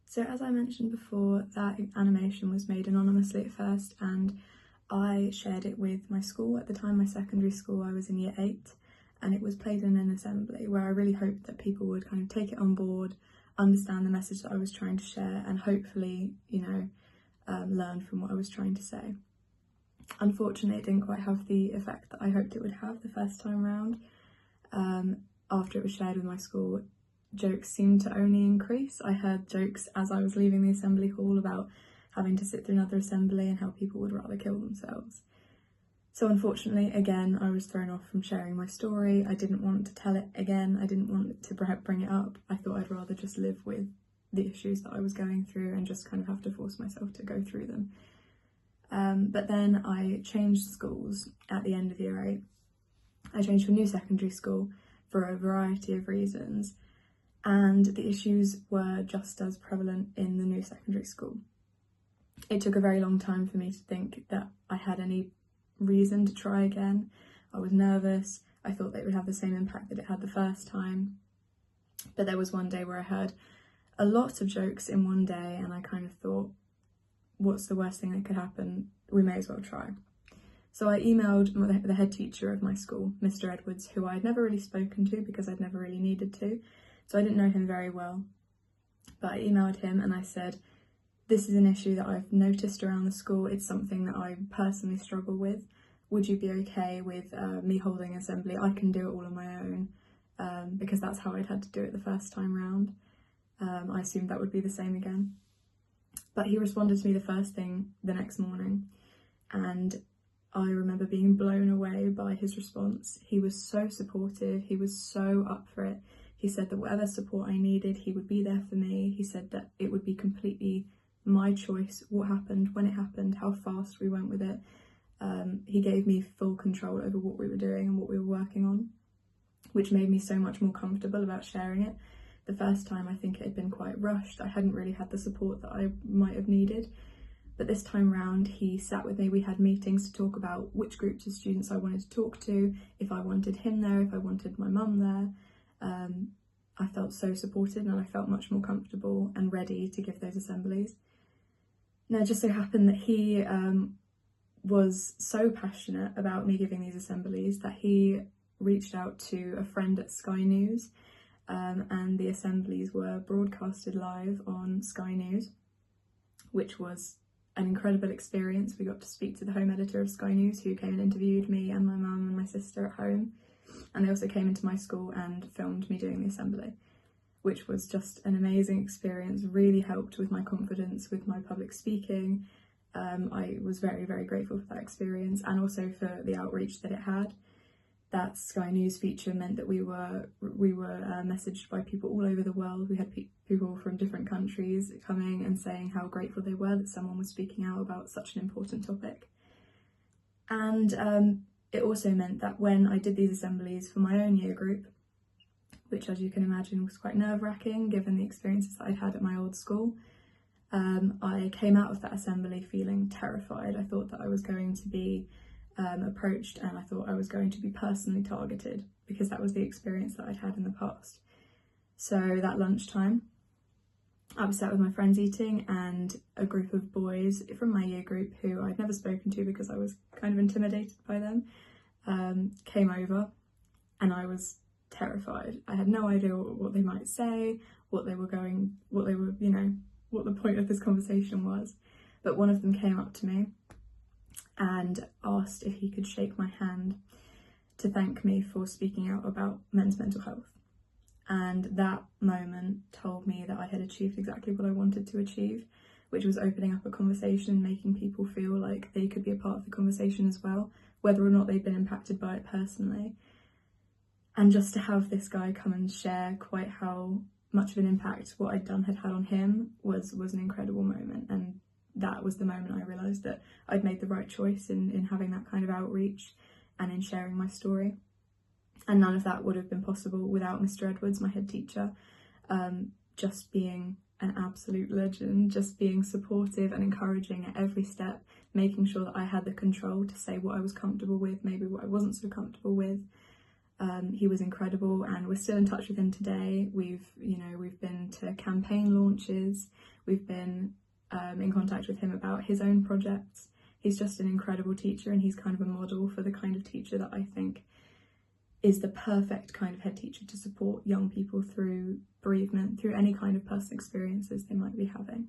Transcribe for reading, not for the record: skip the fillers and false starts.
So as I mentioned before, that animation was made anonymously at first, and I shared it with my school. At the time, my secondary school, I was in year 8, and it was played in an assembly where I really hoped that people would kind of take it on board, understand the message that I was trying to share, and hopefully, learn from what I was trying to say. Unfortunately, it didn't quite have the effect that I hoped it would have the first time round. After it was shared with my school, jokes seemed to only increase. I heard jokes as I was leaving the assembly hall about having to sit through another assembly and how people would rather kill themselves. So unfortunately, again, I was thrown off from sharing my story. I didn't want to tell it again. I didn't want to bring it up. I thought I'd rather just live with the issues that I was going through and just kind of have to force myself to go through them. But then I changed schools at the end of year 8. I changed to a new secondary school for a variety of reasons, and the issues were just as prevalent in the new secondary school. It took a very long time for me to think that I had any reason to try again. I was nervous. I thought that it would have the same impact that it had the first time. But there was one day where I heard a lot of jokes in one day, and I kind of thought, what's the worst thing that could happen? We may as well try. So I emailed the head teacher of my school, Mr. Edwards, who I'd never really spoken to because I'd never really needed to. So I didn't know him very well. But I emailed him and I said, this is an issue that I've noticed around the school. It's something that I personally struggle with. Would you be okay with me holding an assembly? I can do it all on my own, because that's how I'd had to do it the first time round. I assumed that would be the same again. But he responded to me the first thing the next morning, and I remember being blown away by his response. He was so supportive, he was so up for it. He said that whatever support I needed, he would be there for me. He said that it would be completely my choice what happened, when it happened, how fast we went with it. He gave me full control over what we were doing and what we were working on, which made me so much more comfortable about sharing it. The first time I think it had been quite rushed. I hadn't really had the support that I might have needed. But this time round, he sat with me. We had meetings to talk about which groups of students I wanted to talk to, if I wanted him there, if I wanted my mum there. I felt so supported, and I felt much more comfortable and ready to give those assemblies. Now, it just so happened that he was so passionate about me giving these assemblies that he reached out to a friend at Sky News, and the assemblies were broadcasted live on Sky News, which was an incredible experience. We got to speak to the home editor of Sky News, who came and interviewed me and my mum and my sister at home, and they also came into my school and filmed me doing the assembly, which was just an amazing experience. Really helped with my confidence with my public speaking. I was very, very grateful for that experience, and also for the outreach that it had. That Sky News feature meant that we were messaged by people all over the world. We had people from different countries coming and saying how grateful they were that someone was speaking out about such an important topic. And it also meant that when I did these assemblies for my own year group, which as you can imagine was quite nerve-wracking given the experiences that I'd had at my old school, I came out of that assembly feeling terrified. I thought that I was going to be approached, and I thought I was going to be personally targeted, because that was the experience that I'd had in the past. So that lunchtime, I was sat with my friends eating, and a group of boys from my year group, who I'd never spoken to because I was kind of intimidated by them, came over, and I was terrified. I had no idea what they might say, what the point of this conversation was. But one of them came up to me and asked if he could shake my hand to thank me for speaking out about men's mental health. And that moment told me that I had achieved exactly what I wanted to achieve, which was opening up a conversation, making people feel like they could be a part of the conversation as well, whether or not they'd been impacted by it personally. And just to have this guy come and share quite how much of an impact what I'd done had on him was an incredible moment. And that was the moment I realised that I'd made the right choice in having that kind of outreach and in sharing my story. And none of that would have been possible without Mr. Edwards, my head teacher, just being an absolute legend, just being supportive and encouraging at every step, making sure that I had the control to say what I was comfortable with, maybe what I wasn't so comfortable with. He was incredible, and we're still in touch with him today. We've been to campaign launches, We've been in contact with him about his own projects. He's just an incredible teacher, and he's kind of a model for the kind of teacher that I think is the perfect kind of head teacher to support young people through bereavement, through any kind of personal experiences they might be having.